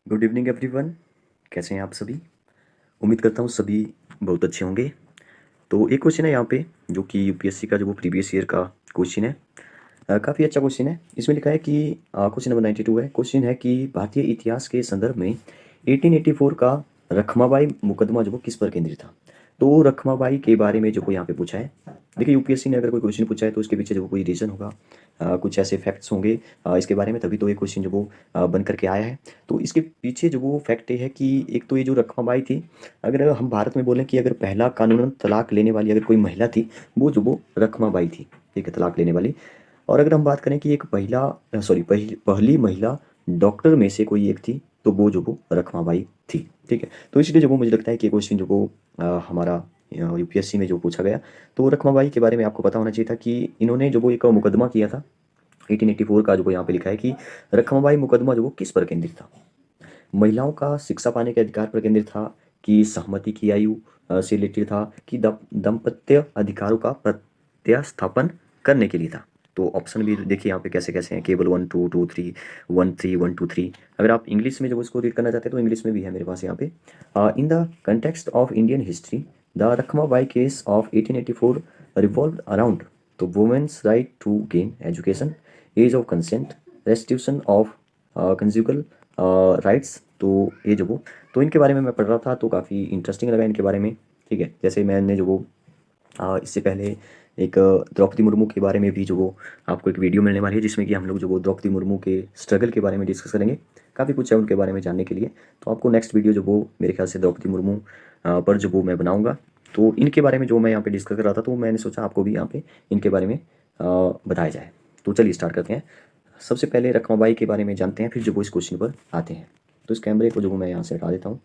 Good evening everyone. कैसे हैं आप सभी? उम्मीद करता हूँ सभी बहुत अच्छे होंगे। तो एक क्वेश्चन है यहाँ पे जो कि यूपीएससी का जो वो प्रीवियस ईयर का क्वेश्चन है। काफ़ी अच्छा क्वेश्चन है। इसमें लिखा है कि क्वेश्चन नंबर 92 है। क्वेश्चन है कि भारतीय इतिहास के संदर्भ में 1884 का रखमाबाई मुकदमा जो वो किस पर केंद्रित था। तो रखमाबाई के बारे में जो कोई यहाँ पे पूछा है। देखिए यूपीएससी ने अगर कोई क्वेश्चन पूछा है तो उसके पीछे जो कोई रीज़न होगा, कुछ ऐसे फैक्ट्स होंगे इसके बारे में, तभी तो ये क्वेश्चन जो वो बन करके आया है। तो इसके पीछे जो वो फैक्ट ये है कि एक तो ये जो रखमाबाई थी, अगर हम भारत में बोलें कि अगर पहला कानूनन तलाक लेने वाली अगर कोई महिला थी, वो जो वो रखमाबाई थी, ठीक है, तलाक लेने वाली। और अगर हम बात करें कि एक पहली महिला डॉक्टर में से कोई एक थी, तो वो जो वो रखमाबाई थी, ठीक है। तो इसलिए जो वो मुझे लगता है कि क्वेश्चन जो वो हमारा यूपीएससी में जो पूछा गया, तो रखमाबाई के बारे में आपको पता होना चाहिए था कि इन्होंने जो वो एक मुकदमा किया था 1884 का, जो वो यहाँ पे लिखा है कि रखमाबाई मुकदमा जो वो किस पर केंद्रित था। महिलाओं का शिक्षा पाने के अधिकार पर केंद्रित था, कि सहमति की आयु से रिलेटेड था, कि दाम्पत्य अधिकारों का प्रत्यास्थापन करने के लिए था। तो ऑप्शन भी देखिए यहाँ पे कैसे कैसे हैं, केवल 1 2 2 3, 1 3 1 2 3। अगर आप इंग्लिश में जब उसको रीड करना चाहते हैं तो इंग्लिश में भी है मेरे पास यहाँ पे। In the context of Indian history, the Rakhmabai case of 1884 revolve around to women's right to gain education, age of consent, restitution of conjugal rights. तो ये जो वो, तो इनके बारे में मैं पढ़ रहा था तो काफ़ी इंटरेस्टिंग लगा इनके बारे में, ठीक है। जैसे मैंने जो वो इससे पहले एक द्रौपदी मुर्मू के बारे में भी जो वो आपको एक वीडियो मिलने वाली है, जिसमें कि हम लोग जो वो द्रौपदी मुर्मू के स्ट्रगल के बारे में डिस्कस करेंगे। काफ़ी कुछ है उनके बारे में जानने के लिए। तो आपको नेक्स्ट वीडियो जो वो मेरे ख्याल से द्रौपदी मुर्मू पर जो वो मैं बनाऊँगा। तो इनके बारे में जो मैं यहाँ पे डिस्कस कर रहा था, तो मैंने सोचा आपको भी यहाँ पे इनके बारे में बताया जाए। तो चलिए स्टार्ट करते हैं। सबसे पहले रखमाबाई के बारे में जानते हैं, फिर जो वो इस क्वेश्चन पर आते हैं। तो इस कैमरे को जो वो मैं यहाँ से हटा देता हूँ।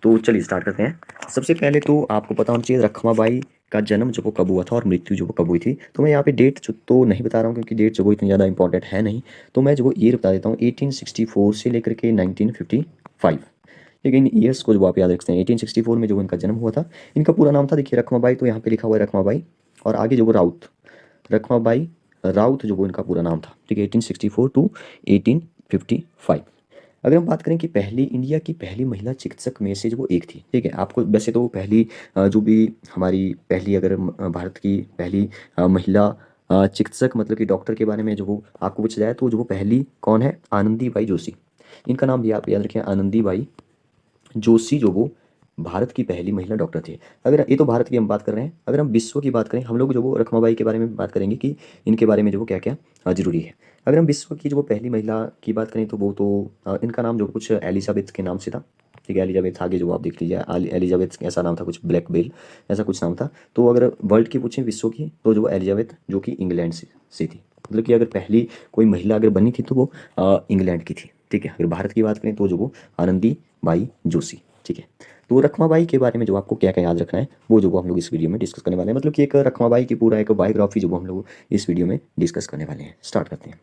तो चलिए स्टार्ट करते हैं। सबसे पहले तो आपको पता होना चाहिए रखमाबाई का जन्म जो वो कब हुआ था और मृत्यु जो वो कब हुई थी। तो मैं यहाँ पे डेट जो तो नहीं बता रहा हूँ, क्योंकि डेट जो वो इतनी ज़्यादा इंपॉर्टेंट है नहीं। तो मैं जो वो ईयर बता देता हूँ, 1864 से लेकर के 1955। लेकिन ईयर्स को जो आप याद रखते हैं, 1864 में जो इनका जन्म हुआ था। इनका पूरा नाम था, देखिए, रखमाबाई, तो यहाँ पे लिखा हुआ है रखमाबाई, और आगे जो वो राउत, रखमाबाई राउत जो वो इनका पूरा नाम था, ठीक है, 1864 टू 1855। अगर हम बात करें कि पहली इंडिया की पहली महिला चिकित्सक में से जो वो एक थी, ठीक है। आपको वैसे तो पहली जो भी हमारी पहली, अगर भारत की पहली महिला चिकित्सक मतलब कि डॉक्टर के बारे में जो वो आपको पूछा जाए, तो जो वो पहली कौन है, आनंदीबाई जोशी। इनका नाम भी आप याद रखें, आनंदीबाई जोशी जो वो भारत की पहली महिला डॉक्टर थे। अगर ये तो भारत की हम बात कर रहे हैं, अगर हम विश्व की बात करें, हम लोग जो वो रखमाबाई के बारे में बात करेंगे कि इनके बारे में जो वो क्या क्या जरूरी है। अगर हम विश्व की जो वो पहली महिला की बात करें, तो वो तो इनका नाम जो कुछ एलिजाबेथ के नाम से था, ठीक है। एलिजाबेथ, आगे जो आप देख लीजिए, एलिजाबेथ ऐसा नाम था, कुछ ब्लैक बेल ऐसा कुछ नाम था। तो अगर वर्ल्ड की पूछें, विश्व की, तो जो एलिजाबेथ जो कि इंग्लैंड से थी, मतलब कि अगर पहली कोई महिला अगर बनी थी तो वो इंग्लैंड की थी, ठीक है। अगर भारत की बात करें तो जो वो आनंदी बाई जोशी, ठीक है। तो रखमाबाई के बारे में जो आपको क्या क्या याद रखना है, वो जो वो हम लोग इस वीडियो में डिस्कस करने वाले हैं, मतलब कि एक रखमाबाई की पूरा एक बायोग्राफी जो वो हम लोग इस वीडियो में डिस्कस करने वाले हैं। स्टार्ट करते हैं।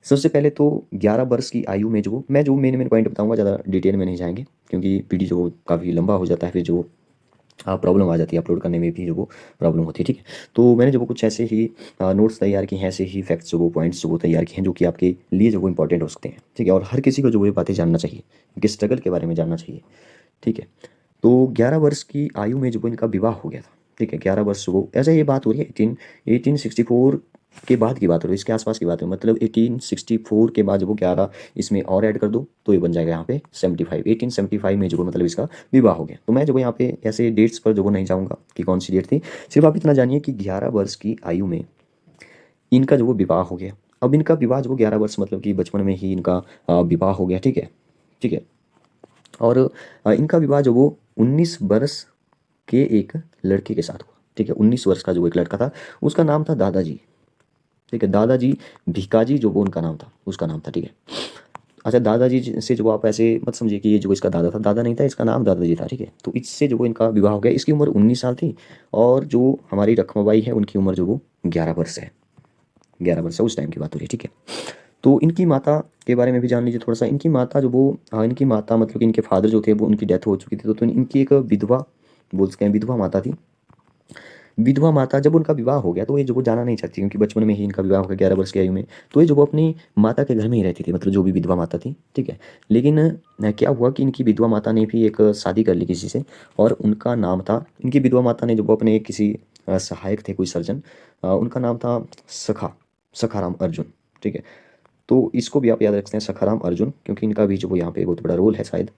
सबसे पहले तो 11 वर्ष की आयु में जो मैं जो मेन मेन पॉइंट बताऊंगा, ज़्यादा डिटेल में नहीं जाएंगे, क्योंकि वीडियो जो काफ़ी लंबा हो जाता है, फिर जो प्रॉब्लम आ जाती है अपलोड करने में भी, जो वो प्रॉब्लम होती है, ठीक है। तो मैंने जो वो कुछ ऐसे ही नोट्स तैयार किए हैं, ऐसे ही फैक्ट्स जो वो पॉइंट्स जो वो तैयार किए हैं, जो कि आपके लिए जो वो इंपॉर्टेंट हो सकते हैं, ठीक है। और हर किसी को जो वो बातें जानना चाहिए, उनके स्ट्रगल के बारे में जानना चाहिए, ठीक है। तो 11 वर्ष की आयु में जो इनका विवाह हो गया था, ठीक है। 11 वर्ष वो, ऐसा ये बात हो रही है 1864 के बाद की बात हो रही है, इसके आसपास की बात है, मतलब 1864 के बाद जो वो 11 इसमें और ऐड कर दो तो ये बन जाएगा यहाँ पे 75। 1875 में जो वो मतलब इसका विवाह हो गया। तो मैं जो वो यहाँ पे ऐसे डेट्स पर जो वो नहीं जाऊँगा कि कौन सी डेट थी, सिर्फ आप इतना जानिए कि 11 वर्ष की आयु में इनका जो वो विवाह हो गया। अब इनका विवाह जो 11 वर्ष मतलब कि बचपन में ही इनका विवाह हो गया, ठीक है, ठीक है। और इनका विवाह जो वो 19 वर्ष के एक लड़के के साथ हुआ, ठीक है। 19 वर्ष का जो एक लड़का था, उसका नाम था दादाजी, ठीक है। दादाजी भिकाजी जो वो उनका नाम था, उसका नाम था, ठीक है। अच्छा, दादाजी से जो आप ऐसे मत समझिए कि ये जो इसका दादा था, दादा नहीं था, इसका नाम दादाजी था, ठीक है। तो इससे जो वो इनका विवाह हो गया। इसकी उम्र 19 साल थी, और जो हमारी रखमाबाई है उनकी उम्र जो वो 11 वर्ष है, 11 वर्ष है, उस टाइम की बात हो रही है, ठीक है। तो इनकी माता के बारे में भी जान लीजिए थोड़ा सा। इनकी माता जो वो, हाँ, इनकी माता मतलब कि इनके फादर जो थे वो, उनकी डेथ हो चुकी थी, तो इनकी एक विधवा बोल सकते हैं, विधवा माता थी, विधवा माता जब उनका विवाह हो गया तो ये जो वो जाना नहीं चाहती, क्योंकि बचपन में ही इनका विवाह हो गया 11 वर्ष की आयु में। तो ये जो वो अपनी माता के घर में ही रहती थी, मतलब जो भी विधवा माता थी, ठीक है। लेकिन क्या हुआ कि इनकी विधवा माता ने भी एक शादी कर ली किसी से, और उनका नाम था, इनकी विधवा माता ने जो वो अपने किसी सहायक थे, कोई सर्जन, उनका नाम था सखा सखाराम अर्जुन, ठीक है। तो इसको भी आप याद रखते हैं, सखाराम अर्जुन, क्योंकि इनका भी जो वो यहाँ पे बहुत बड़ा रोल है शायद।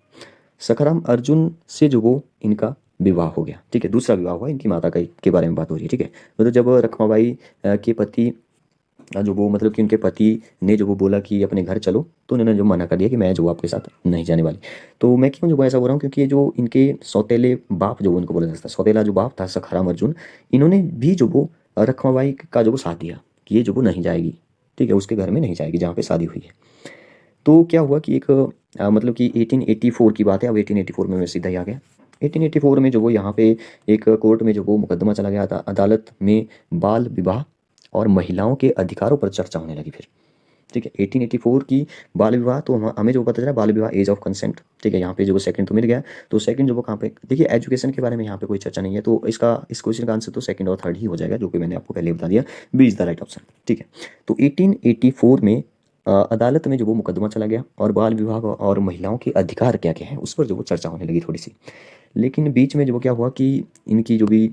सखाराम अर्जुन से जो वो इनका विवाह हो गया, ठीक है। दूसरा विवाह हुआ, इनकी माता का के बारे में बात हो रही है, ठीक है। मतलब जब रखमाबाई के पति जो वो मतलब कि उनके पति ने जो वो बोला कि अपने घर चलो, तो उन्होंने जो मना कर दिया कि मैं जो आपके साथ नहीं जाने वाली। तो मैं क्यों जो वो ऐसा बोल रहा हूँ, क्योंकि ये जो इनके सौतेले बाप जो उनको बोला जाता है, सौतेला जो बाप था सखाराम अर्जुन, इन्होंने भी जो वो रखमाबाई का जो वो साथ दिया कि ये जो वो नहीं जाएगी, ठीक है, उसके घर में नहीं जाएगी जहाँ पे शादी हुई है। तो क्या हुआ कि एक मतलब कि 1884 की बात है, अब 1884 में मैं सीधा ही आ गया। 1884 में जो वो यहाँ पे एक कोर्ट में जो वो मुकदमा चला गया था, अदालत में बाल विवाह और महिलाओं के अधिकारों पर चर्चा होने लगी फिर, ठीक है। 1884 की बाल विवाह, तो हमें जो पता चला बाल विवाह एज ऑफ कंसेंट, ठीक है। यहाँ पे जो वो सेकंड तो मिल गया, तो सेकंड जो वो कहाँ पे, देखिए एजुकेशन के बारे में यहाँ पे कोई चर्चा नहीं है, तो इसका इस क्वेश्चन का आंसर तो सेकंड और थर्ड ही हो जाएगा, जो कि मैंने आपको पहले बता दिया, B is the right option, ठीक है। तो 1884 में अदालत में जो वो मुकदमा चला गया, और बाल विवाह और महिलाओं के अधिकार क्या क्या है उस पर जो वो चर्चा होने लगी थोड़ी सी। लेकिन बीच में जो वो क्या हुआ कि इनकी जो भी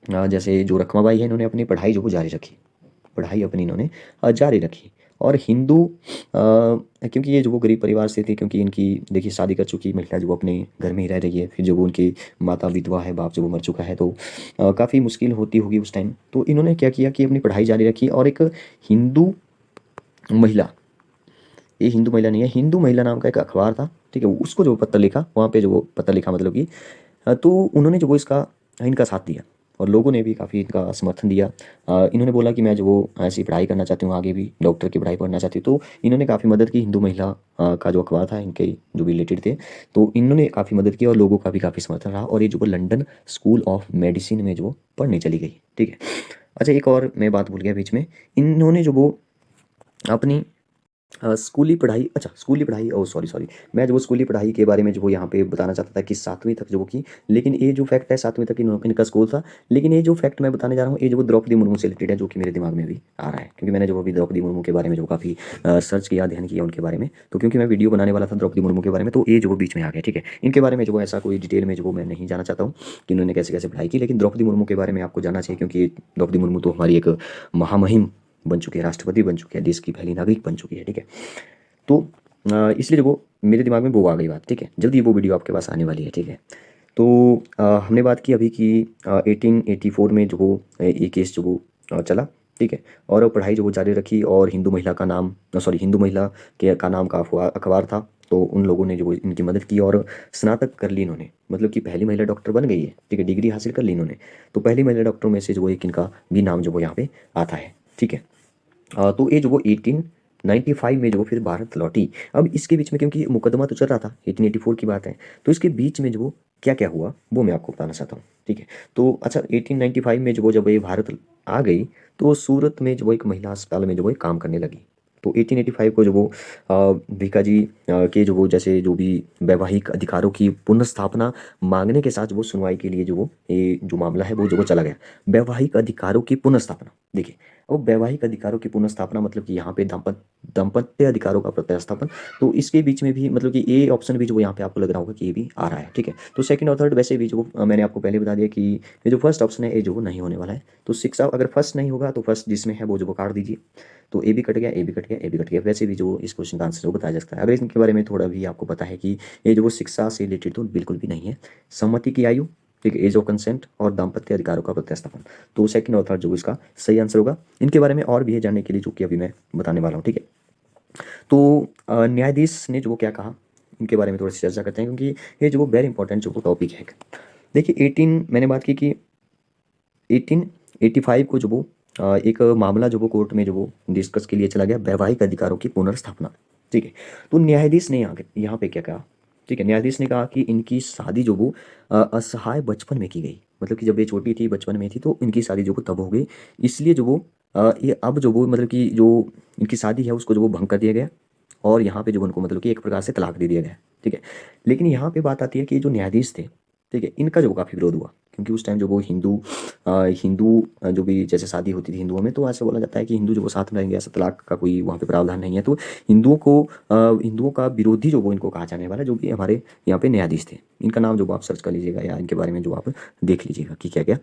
जैसे जो रखमाबाई है, इन्होंने अपनी पढ़ाई जो वो जारी रखी, पढ़ाई अपनी इन्होंने जारी रखी। और हिंदू क्योंकि ये जो वो गरीब परिवार से थे, क्योंकि इनकी देखिए शादी कर चुकी महिला जो वो अपने घर में ही रह रही है, फिर जो वो उनकी माता विधवा है, बाप जो वो मर चुका है, तो काफ़ी मुश्किल होती होगी उस टाइम। तो इन्होंने क्या किया कि अपनी पढ़ाई जारी रखी, और एक हिंदू महिला, ये हिंदू महिला नहीं है, हिंदू महिला नाम का एक अखबार था, ठीक है, उसको जो पत्र लिखा, वहाँ पे जो वो पत्र लिखा, मतलब कि तो उन्होंने जो वो इसका इनका साथ दिया, और लोगों ने भी काफ़ी इनका समर्थन दिया। इन्होंने बोला कि मैं जो वो ऐसी पढ़ाई करना चाहती हूँ, आगे भी डॉक्टर की पढ़ाई पढ़ना चाहती हूँ, तो इन्होंने काफ़ी मदद की। हिंदू महिला का जो अखबार था, इनके जो भी रिलेटेड थे, तो इन्होंने काफ़ी मदद की, और लोगों का भी काफ़ी समर्थन रहा, और ये जो वो लंदन स्कूल ऑफ मेडिसिन में जो वो पढ़ने चली गई, ठीक है। अच्छा, एक और मैं बात भूल गया बीच में, इन्होंने जो वो अपनी स्कूली पढ़ाई, अच्छा स्कूली पढ़ाई, ओह सॉरी सॉरी, मैं जो वो स्कूली पढ़ाई के बारे में जो वो यहाँ पे बताना चाहता था कि 7वीं तक जो वो की। लेकिन ये जो फैक्ट है, 7वीं तक इनका स्कूल था। लेकिन ये जो फैक्ट मैं बताने जा रहा हूँ, ये जो वो द्रौपदी मुर्मू से रिलेटेड है, जो कि मेरे दिमाग में भी आ रहा है, क्योंकि मैंने जो वो भी द्रौपदी मुर्मू के बारे में जो काफ़ी सर्च किया, अध्ययन किया उनके बारे में। तो क्योंकि मैं वीडियो बनाने वाला था द्रौपदी मुर्मू के बारे में, तो ये जो वो बीच में आ गया, ठीक है। इनके बारे में जो वो ऐसा कोई डिटेल में जो वो मैं नहीं जाना चाहता हूँ कि उन्होंने कैसे कैसे पढ़ाई की, लेकिन द्रौपदी मुर्मू के बारे में आपको जानना चाहिए, क्योंकि द्रौपदी मुर्मू तो हमारी एक महामहिम बन चुकी है, राष्ट्रपति बन चुकी है, देश की पहली नागरिक बन चुकी है, ठीक है। तो इसलिए जो वो मेरे दिमाग में वो आ गई बात, ठीक है। जल्दी वो वीडियो आपके पास आने वाली है, ठीक है। तो हमने बात की अभी कि 1884 में जो वो ये केस जो वो चला, ठीक है। और पढ़ाई जो वो जारी रखी, और हिंदू महिला का नाम, सॉरी हिंदू महिला के का नाम का अखबार था, तो उन लोगों ने जो वो इनकी मदद की, और स्नातक कर ली इन्होंने, मतलब कि पहली महिला डॉक्टर बन गई है, ठीक है, डिग्री हासिल कर ली इन्होंने। तो पहली महिला डॉक्टरों में से जो वो एक इनका भी नाम जो वो यहाँ पे आता है, ठीक है। तो ये जो वो 1895 में जो वो फिर भारत लौटी। अब इसके बीच में, क्योंकि मुकदमा तो चल रहा था, 1884 की बात है, तो इसके बीच में जो वो क्या क्या हुआ वो मैं आपको बताना चाहता हूँ, ठीक है। तो अच्छा, 1895 में जो वो जब ये भारत आ गई, तो सूरत में जो वो एक महिला अस्पताल में जो वो काम करने लगी। तो 1885 को जो वो भीकाजी के जो वो जैसे जो भी वैवाहिक अधिकारों की पुनर्स्थापना मांगने के साथ जो वो सुनवाई के लिए जो वो ये जो मामला है वो जो वो चला गया। वैवाहिक अधिकारों की पुनर्स्थापना, देखिए, अब वैवाहिक अधिकारों की पुनर्स्थापना मतलब कि यहाँ पे दाम्पत्य अधिकारों का प्रतिस्थापन। तो इसके बीच में भी मतलब कि ए ऑप्शन भी जो यहाँ पे आपको लग रहा होगा कि ये भी आ रहा है, ठीक है। तो सेकंड और थर्ड वैसे भी जो मैंने आपको पहले बता दिया कि ये जो फर्स्ट ऑप्शन है ये जो वो नहीं होने वाला है। तो शिक्षा अगर फर्स्ट नहीं होगा तो फर्स्ट जिसमें है वो जो वो काट दीजिए। तो ए भी कट गया, ए भी कट गया, ए भी कट गया। वैसे भी जो इस क्वेश्चन का आंसर जो बताया जा सकता है। अगर इनके बारे में थोड़ा भी आपको पता है कि ये जो वो शिक्षा से रिलेटेड तो बिल्कुल भी नहीं है। सम्मति की आयु, ठीक है, एज ऑफ कंसेंट, और दाम्पत्य अधिकारों का प्रतिस्थापन। तो सेकंड और थर्ड जो इसका सही आंसर होगा। इनके बारे में और भी है जानने के लिए, जो कि अभी मैं बताने वाला हूँ, ठीक है। तो न्यायाधीश ने जो वो क्या कहा, इनके बारे में थोड़ी सी चर्चा करते हैं, क्योंकि ये जो वो वेरी इंपॉर्टेंट जो वो टॉपिक है। देखिए 18 मैंने बात की कि 1885 को जो वो एक मामला जो वो कोर्ट में जो वो डिस्कस के लिए चला गया, वैवाहिक अधिकारों की पुनर्स्थापना, ठीक है। तो न्यायाधीश ने यहाँ पे क्या कहा, ठीक है, न्यायाधीश ने कहा कि इनकी शादी जो वो असहाय बचपन में की गई, मतलब कि जब ये छोटी थी, बचपन में थी, तो इनकी शादी जो वो तब हो गई। इसलिए जो वो ये अब जो वो मतलब कि जो इनकी शादी है उसको जो वो भंग कर दिया गया, और यहाँ पे जो उनको मतलब कि एक प्रकार से तलाक दे दिया गया, ठीक है। लेकिन यहाँ पे बात आती है कि जो न्यायाधीश थे, ठीक है, इनका जो काफ़ी विरोध हुआ, क्योंकि उस टाइम जो वो हिंदू जो भी जैसे शादी होती थी हिंदुओं में, तो ऐसा बोला जाता है कि हिंदू जो वो साथ में रहेंगे, ऐसा तलाक का कोई वहाँ पे प्रावधान नहीं है। तो हिंदुओं का विरोधी जो वो इन्हों कहा जाने वाला जो भी हमारे यहाँ पे न्यायाधीश थे, इनका नाम जो आप सर्च कर लीजिएगा या इनके बारे में जो आप देख लीजिएगा कि क्या क्या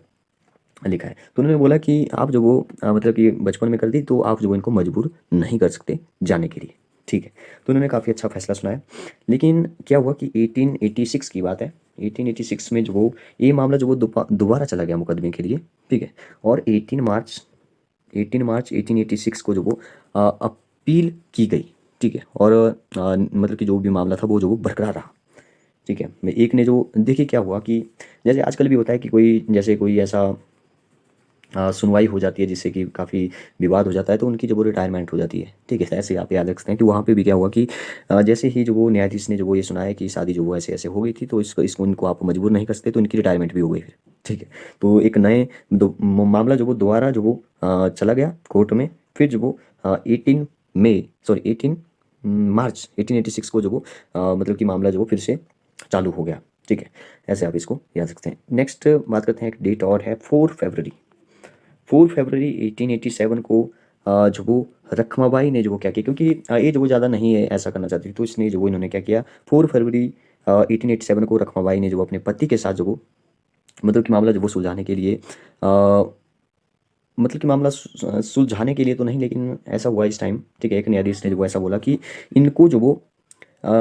लिखा है। तो उन्होंने बोला कि आप जो वो मतलब कि बचपन में कर दी तो आप जो वो इनको मजबूर नहीं कर सकते जाने के लिए। ठीक है, तो उन्होंने काफ़ी अच्छा फैसला सुनाया। लेकिन क्या हुआ कि 1886 की बात है, 1886 में जो वो ये मामला जो वो दोबारा चला गया मुकदमे के लिए। ठीक है, और 18 मार्च 1886 को जो वो अपील की गई। ठीक है, और मतलब कि जो भी मामला था वो जो वो बरकरार रहा। ठीक है, मैं एक ने जो देखिए क्या हुआ कि जैसे आजकल भी होता है कि कोई जैसे कोई ऐसा सुनवाई हो जाती है जिससे कि काफ़ी विवाद हो जाता है, तो उनकी जब वो रिटायरमेंट हो जाती है। ठीक है, ऐसे आप याद रख सकते हैं कि वहाँ पे भी क्या हुआ कि जैसे ही जो वो न्यायाधीश ने जो वो ये सुनाया कि शादी जो वो ऐसे ऐसे हो गई थी, तो इसको इनको आप मजबूर नहीं कर सकते, तो इनकी रिटायरमेंट भी हो गई फिर। ठीक है, तो एक नए मामला जो वो दोबारा जो वो चला गया कोर्ट में। फिर जो वो 18 मार्च 1886 को जो वो मतलब कि मामला जो वो फिर से चालू हो गया। ठीक है, ऐसे आप इसको याद रखते हैं। नेक्स्ट बात करते हैं, एक डेट और है 4 फरवरी। 4 फरवरी 1887 को जो वो रखमाबाई ने जो वो क्या किया, क्योंकि ये जो वो ज़्यादा नहीं है ऐसा करना चाहती थी, तो इसलिए जो वो इन्होंने क्या किया, 4 फरवरी 1887 को रखमाबाई ने जो वो अपने पति के साथ जो वो मतलब कि मामला जो वो सुलझाने के लिए मतलब कि मामला सुलझाने के लिए तो नहीं, लेकिन ऐसा हुआ इस टाइम। ठीक है, एक न्यायाधीश ने जो वो ऐसा बोला कि इनको जो वो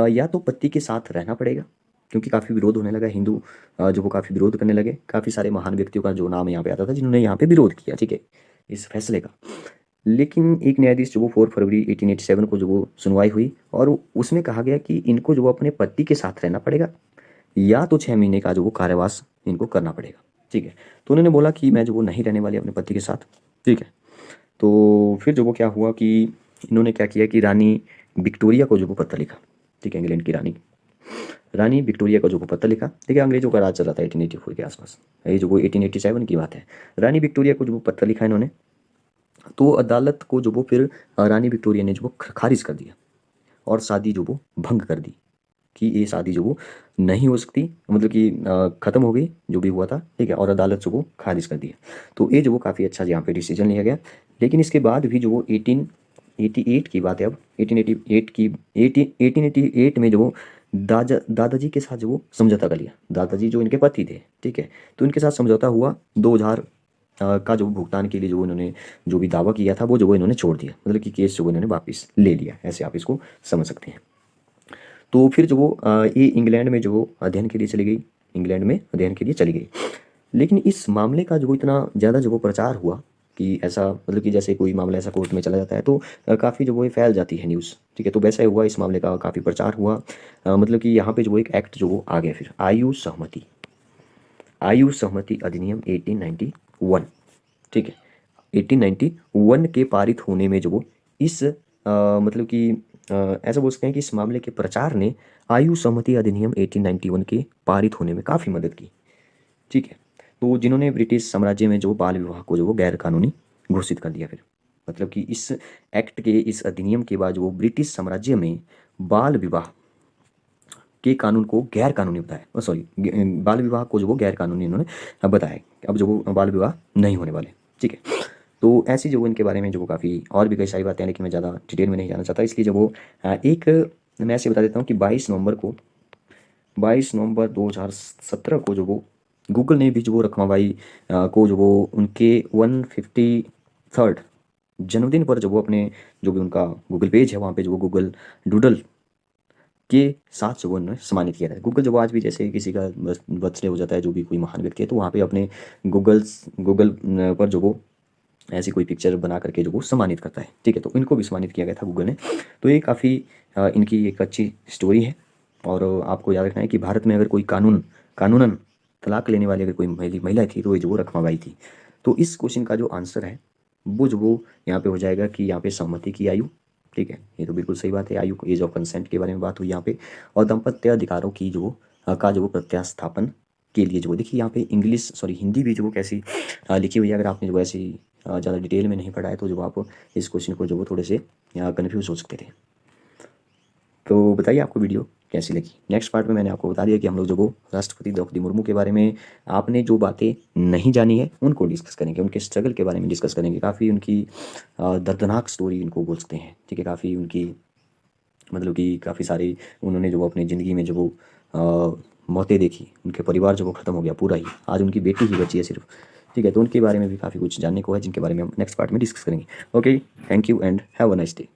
या तो पति के साथ रहना पड़ेगा, क्योंकि काफ़ी विरोध होने लगा। हिंदू जो वो काफ़ी विरोध करने लगे। काफ़ी सारे महान व्यक्तियों का जो नाम यहाँ पे आता था जिन्होंने यहाँ पे विरोध किया। ठीक है, इस फैसले का। लेकिन एक न्यायाधीश जो वो 4 फरवरी 1887 को जो वो सुनवाई हुई, और उसमें कहा गया कि इनको जो वो अपने पति के साथ रहना पड़ेगा, या तो 6 महीने का जो वो कारावास इनको करना पड़ेगा। ठीक है, तो उन्होंने बोला कि मैं जो वो नहीं रहने वाली अपने पति के साथ। ठीक है, तो फिर जो वो क्या हुआ कि इन्होंने क्या किया कि रानी विक्टोरिया को जो वो पत्र लिखा। ठीक है, इंग्लैंड की रानी विक्टोरिया का जो वो पत्र लिखा। ठीक है, अंग्रेजों का राज चला था 1884 के आसपास, ये जो वो 1887 की बात है। रानी विक्टोरिया को जो वो पत्र लिखा इन्होंने, तो अदालत को जो वो फिर रानी विक्टोरिया ने जो वो खारिज कर दिया, और शादी जो वो भंग कर दी कि ये शादी जो वो नहीं हो सकती, मतलब कि ख़त्म हो गई जो भी हुआ था। ठीक है, और अदालत जो वो खारिज कर दिया। तो ये जो वो काफ़ी अच्छा यहाँ पे डिसीजन लिया गया। लेकिन इसके बाद भी जो वो 1888 की बात है, अब 1888 की 1888 में जो वो दादाजी के साथ जो वो समझौता कर लिया। दादाजी जो इनके पति थे। ठीक है, तो इनके साथ समझौता हुआ 2000 का जो भुगतान के लिए जो इन्होंने जो भी दावा किया था वो जो वो इन्होंने छोड़ दिया, मतलब कि केस जो वो इन्होंने वापस ले लिया। ऐसे आप इसको समझ सकते हैं। तो फिर जो वो ये इंग्लैंड में जो वो अध्ययन के लिए चली गई, इंग्लैंड में अध्ययन के लिए चली गई। लेकिन इस मामले का जो वो इतना ज़्यादा जो वो प्रचार हुआ कि ऐसा, मतलब कि जैसे कोई मामला ऐसा कोर्ट में चला जाता है तो काफ़ी जो वो ये फैल जाती है न्यूज़। ठीक है, तो वैसा ही हुआ, इस मामले का काफ़ी प्रचार हुआ। मतलब कि यहाँ पे जो वो एक एक्ट जो वो आ गया फिर, आयु सहमति अधिनियम 1891। ठीक है, 1891 के पारित होने में जो वो इस मतलब कि ऐसा बोल सकते हैं कि इस मामले के प्रचार ने आयु सहमति अधिनियम 1891 के पारित होने में काफ़ी मदद की। ठीक है, तो जिन्होंने ब्रिटिश साम्राज्य में जो बाल विवाह को जो वो गैर कानूनी घोषित कर दिया फिर, मतलब कि इस एक्ट के, इस अधिनियम के बाद जो वो ब्रिटिश साम्राज्य में बाल विवाह के कानून को गैर कानूनी बताया, सॉरी, बाल विवाह को जो वो गैर कानूनी इन्होंने बताया। अब जो वो बाल विवाह नहीं होने वाले। ठीक है, तो ऐसी जो वो इनके बारे में जो वो काफ़ी और भी कई सारी बातें हैं, लेकिन मैं ज़्यादा डिटेल में नहीं जाना चाहता, इसलिए जो वो एक मैं ऐसे बता देता हूँ कि 22 नवंबर 2017 को जो वो गूगल ने भी जो वो रखमाबाई को जो वो उनके 153rd जन्मदिन पर जो वो अपने जो भी उनका गूगल पेज है वहाँ पे जो वो गूगल डूडल के साथ जो वो उन्होंने सम्मानित किया था। गूगल जब आज भी जैसे किसी का बर्थडे हो जाता है, जो भी कोई महान व्यक्ति है, तो वहाँ पे अपने गूगल पर जो वो ऐसी कोई पिक्चर बना करके जो वो सम्मानित करता है। ठीक है, तो इनको भी सम्मानित किया गया था गूगल ने। तो ये काफ़ी इनकी एक अच्छी स्टोरी है। और आपको याद रखना है कि भारत में अगर कोई कानूनन तलाक लेने वाली अगर कोई महिला थी तो ये जो वो रखमाबाई थी। तो इस क्वेश्चन का जो आंसर है वो जो वो यहाँ पे हो जाएगा कि यहाँ पे सहमति की आयु। ठीक है, ये तो बिल्कुल सही बात है, आयु एज ऑफ कंसेंट के बारे में बात हुई यहाँ पे। और दाम्पत्य अधिकारों की जो का जो वो प्रत्यास्थापन के लिए जो वो देखिए यहाँ पे इंग्लिश, सॉरी, हिंदी भी जो वो कैसी लिखी हुई है। अगर आपने जो ऐसी ज़्यादा डिटेल में नहीं पढ़ा है तो जो आप इस क्वेश्चन को जो वो थोड़े से कन्फ्यूज़ हो सकते थे। तो बताइए आपको वीडियो कैसी लगी। नेक्स्ट पार्ट में मैंने आपको बता दिया कि हम लोग जो वो राष्ट्रपति द्रौपदी मुर्मू के बारे में आपने जो बातें नहीं जानी है उनको डिस्कस करेंगे, उनके स्ट्रगल के बारे में डिस्कस करेंगे। काफ़ी उनकी दर्दनाक स्टोरी इनको बोल सकते हैं, ठीक है। काफ़ी उनकी मतलब कि काफ़ी सारी उन्होंने जो वो अपनी ज़िंदगी में जो वो मौतें देखी, उनके परिवार जो वो ख़त्म हो गया पूरा ही, आज उनकी बेटी ही बची है सिर्फ, ठीक है। तो उनके बारे में भी काफ़ी कुछ जानने को है जिनके बारे में हम नेक्स्ट पार्ट में डिस्कस करेंगे। Okay, thank you and have a nice day.